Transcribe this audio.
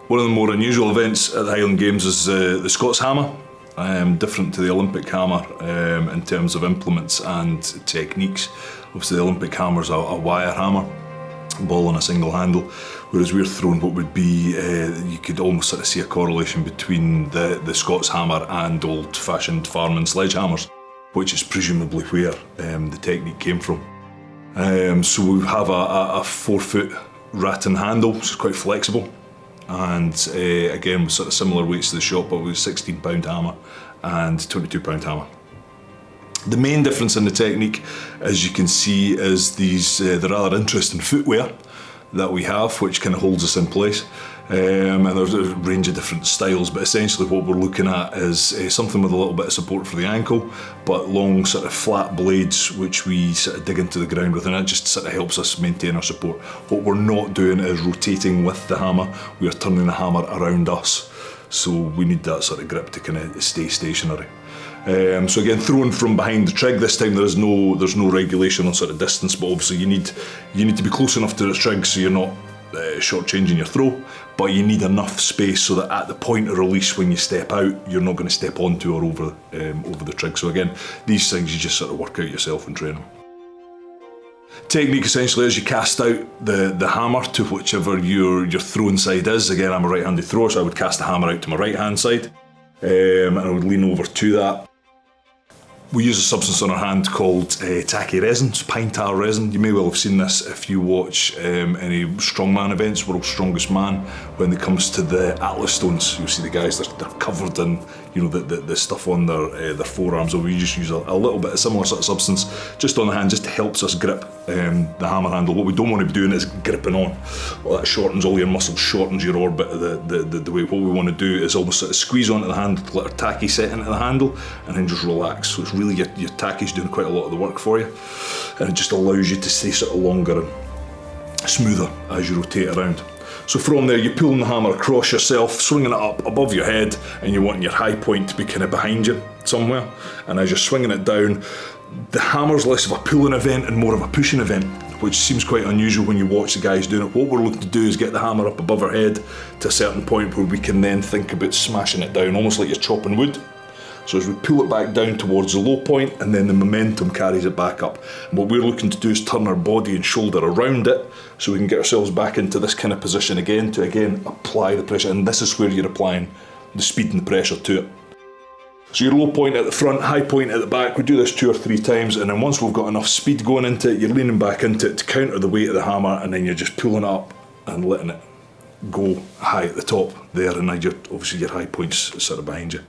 One of the more unusual events at the Highland Games is the Scots hammer, different to the Olympic hammer in terms of implements and techniques. Obviously the Olympic hammer is a wire hammer, ball on a single handle, whereas we're throwing what would be, you could almost sort of see a correlation between the Scots hammer and old-fashioned farming sledgehammers, which is presumably where the technique came from. So we have a 4-foot rattan handle, which is quite flexible, and again with sort of similar weights to the shot, but with 16-pound hammer and 22-pound hammer. The main difference in the technique, as you can see, is the rather interesting footwear that we have, which kind of holds us in place. And there's a range of different styles, but essentially what we're looking at is something with a little bit of support for the ankle, but long sort of flat blades which we sort of dig into the ground with, and that just sort of helps us maintain our support. What we're not doing is rotating with the hammer, we are turning the hammer around us, so we need that sort of grip to kind of stay stationary. So again, throwing from behind the trig this time, there's no regulation on sort of distance, but obviously you need to be close enough to the trig so you're not short-changing your throw, but you need enough space so that at the point of release when you step out, you're not going to step onto or over the trig. So again, these things you just sort of work out yourself in training. Technique essentially is you cast out the hammer to whichever your throwing side is. Again, I'm a right-handed thrower, so I would cast the hammer out to my right-hand side, and I would lean over to that. We use a substance on our hand called tacky resin, it's pine tar resin. You may well have seen this if you watch any strongman events, World's Strongest Man. When it comes to the Atlas stones, you'll see the guys, they're covered in the stuff on their forearms, or we just use a little bit of similar sort of substance just on the hand, just helps us grip the hammer handle. What we don't want to be doing is gripping on. Well, that shortens all your muscles, shortens your orbit of the way. What we want to do is almost sort of squeeze onto the hand, let our tacky set into the handle, and then just relax. So it's really your tacky's doing quite a lot of the work for you, and it just allows you to stay sort of longer and smoother as you rotate around. So from there, you're pulling the hammer across yourself, swinging it up above your head, and you're wanting your high point to be kind of behind you somewhere. And as you're swinging it down, the hammer's less of a pulling event and more of a pushing event, which seems quite unusual when you watch the guys doing it. What we're looking to do is get the hammer up above our head to a certain point where we can then think about smashing it down, almost like you're chopping wood. So as we pull it back down towards the low point, and then the momentum carries it back up. And what we're looking to do is turn our body and shoulder around it so we can get ourselves back into this kind of position again to apply the pressure. And this is where you're applying the speed and the pressure to it. So your low point at the front, high point at the back, we do this 2 or 3 times, and then once we've got enough speed going into it, you're leaning back into it to counter the weight of the hammer, and then you're just pulling it up and letting it go high at the top there, and now obviously your high point's sort of behind you.